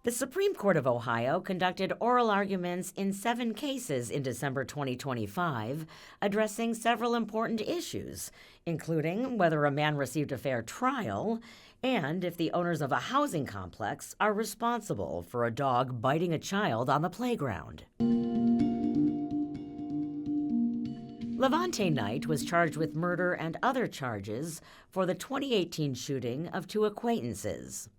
The Supreme Court of Ohio conducted oral arguments in 7 cases in December 2025, addressing several important issues, including whether a man received a fair trial and if the owners of a housing complex are responsible for a dog biting a child on the playground. Levante Knight was charged with murder and other charges for the 2018 shooting of 2 acquaintances.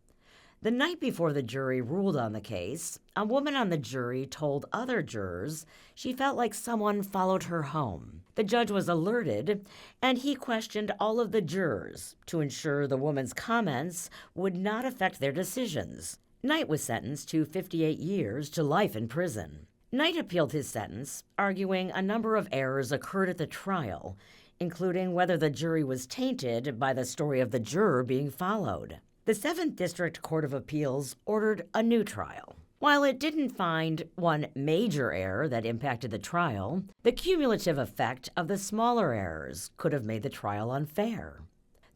The night before the jury ruled on the case, a woman on the jury told other jurors she felt like someone followed her home. The judge was alerted, and he questioned all of the jurors to ensure the woman's comments would not affect their decisions. Knight was sentenced to 58 years to life in prison. Knight appealed his sentence, arguing a number of errors occurred at the trial, including whether the jury was tainted by the story of the juror being followed. The 7th District Court of Appeals ordered a new trial. While it didn't find one major error that impacted the trial, the cumulative effect of the smaller errors could have made the trial unfair.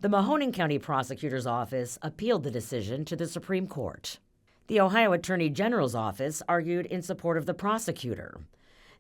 The Mahoning County Prosecutor's Office appealed the decision to the Supreme Court. The Ohio Attorney General's Office argued in support of the prosecutor.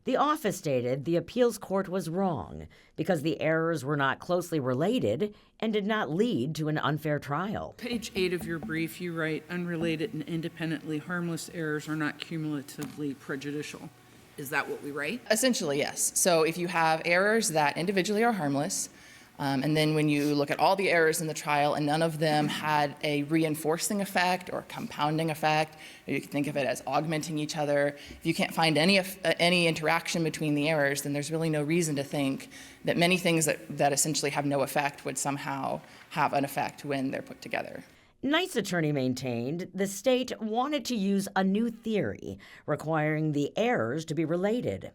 The office stated the appeals court was wrong because the errors were not closely related and did not lead to an unfair trial. Page 8 of your brief, you write, unrelated and independently harmless errors are not cumulatively prejudicial. Is that what we write? Essentially, yes. So if you have errors that individually are harmless, and then when you look at all the errors in the trial and none of them had a reinforcing effect or compounding effect, or you can think of it as augmenting each other, if you can't find any interaction between the errors, then there's really no reason to think that many things that essentially have no effect would somehow have an effect when they're put together. Knight's attorney maintained the state wanted to use a new theory requiring the errors to be related.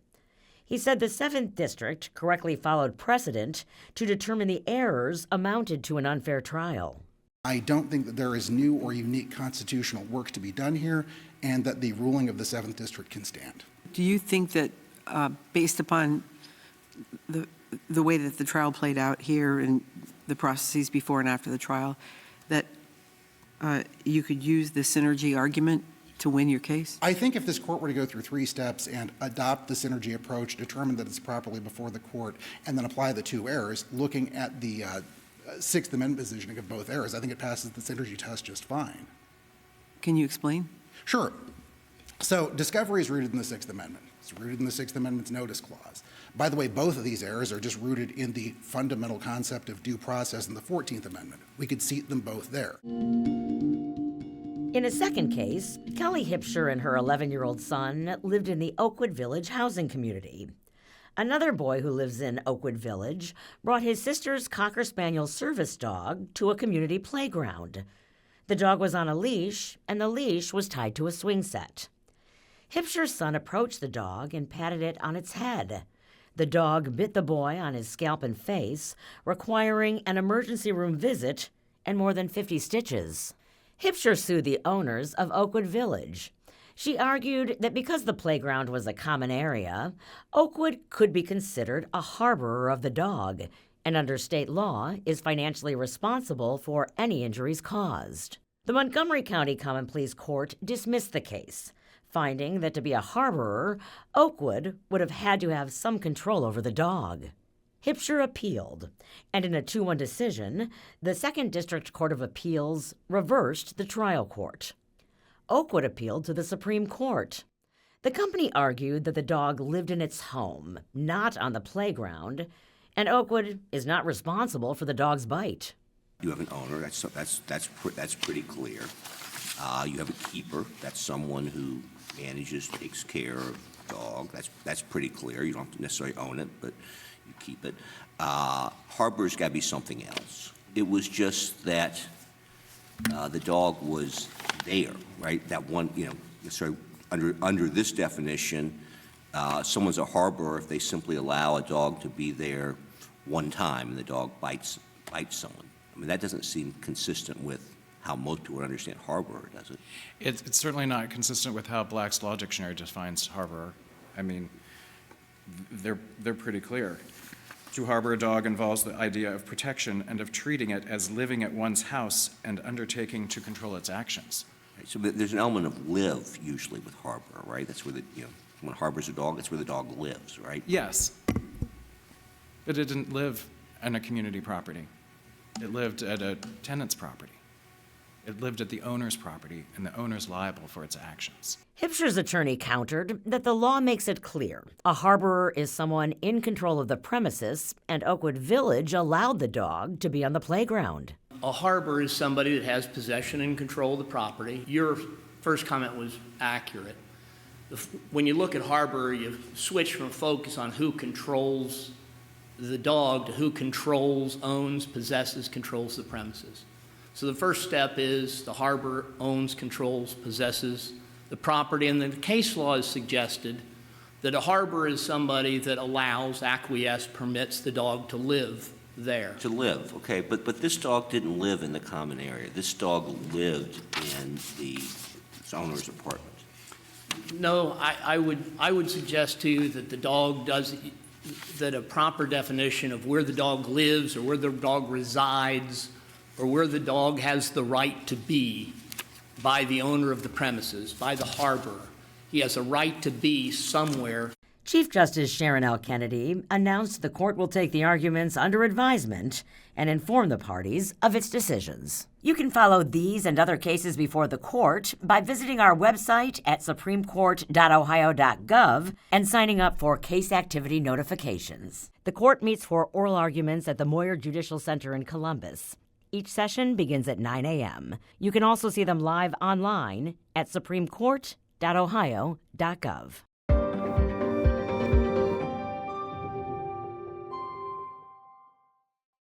He said the 7th District correctly followed precedent to determine the errors amounted to an unfair trial. I don't think that there is new or unique constitutional work to be done here, and that the ruling of the 7th District can stand. Do you think that based upon the way that the trial played out here and the processes before and after the trial, that you could use the synergy argument to win your case? I think if this court were to go through 3 steps and adopt the synergy approach, determine that it's properly before the court, and then apply the 2 errors, looking at the 6th Amendment positioning of both errors, I think it passes the synergy test just fine. Can you explain? Sure. So discovery is rooted in the 6th Amendment. It's rooted in the 6th Amendment's notice clause. By the way, both of these errors are just rooted in the fundamental concept of due process in the 14th Amendment. We could seat them both there. In a second case, Kelly Hipsher and her 11-year-old son lived in the Oakwood Village housing community. Another boy who lives in Oakwood Village brought his sister's Cocker Spaniel service dog to a community playground. The dog was on a leash, and the leash was tied to a swing set. Hipsher's son approached the dog and patted it on its head. The dog bit the boy on his scalp and face, requiring an emergency room visit and more than 50 stitches. Hipsher sued the owners of Oakwood Village. She argued that because the playground was a common area, Oakwood could be considered a harborer of the dog, and under state law is financially responsible for any injuries caused. The Montgomery County Common Pleas Court dismissed the case, finding that to be a harborer, Oakwood would have had to have some control over the dog. Hipsher appealed, and in a 2-1 decision, the 2nd District Court of Appeals reversed the trial court. Oakwood appealed to the Supreme Court. The company argued that the dog lived in its home, not on the playground, and Oakwood is not responsible for the dog's bite. You have an owner, that's pretty clear. You have a keeper, that's someone who manages, takes care of the dog. That's pretty clear. You don't have to necessarily own it, but you keep it. Harbor's got to be something else. It was just that the dog was there, right? That one, so under this definition, someone's a harborer if they simply allow a dog to be there one time and the dog bites someone. I mean, that doesn't seem consistent with how most people understand harborer, does it? It's certainly not consistent with how Black's Law Dictionary defines harborer. I mean, they're pretty clear. To harbor a dog involves the idea of protection and of treating it as living at one's house and undertaking to control its actions. So there's an element of live usually with harbor, right? That's where someone harbors a dog, that's where the dog lives, right? Yes. But it didn't live on a community property. It lived at a tenant's property. It lived at the owner's property, and the owner's liable for its actions. Hipsher's attorney countered that the law makes it clear a harborer is someone in control of the premises, and Oakwood Village allowed the dog to be on the playground. A harbor is somebody that has possession and control of the property. Your first comment was accurate. When you look at harbor, you switch from a focus on who controls the dog to who controls, owns, possesses, controls the premises. So the first step is the harbor owns, controls, possesses the property, and the case law has suggested that a harbor is somebody that allows, acquiesce, permits the dog to live there. To live, okay, but this dog didn't live in the common area. This dog lived in the owner's apartment. No, I would suggest to you that the dog does, that a proper definition of where the dog lives or where the dog resides or where the dog has the right to be by the owner of the premises, by the harbor. He has a right to be somewhere. Chief Justice Sharon L. Kennedy announced the court will take the arguments under advisement and inform the parties of its decisions. You can follow these and other cases before the court by visiting our website at supremecourt.ohio.gov and signing up for case activity notifications. The court meets for oral arguments at the Moyer Judicial Center in Columbus. Each session begins at 9 a.m. You can also see them live online at supremecourt.ohio.gov.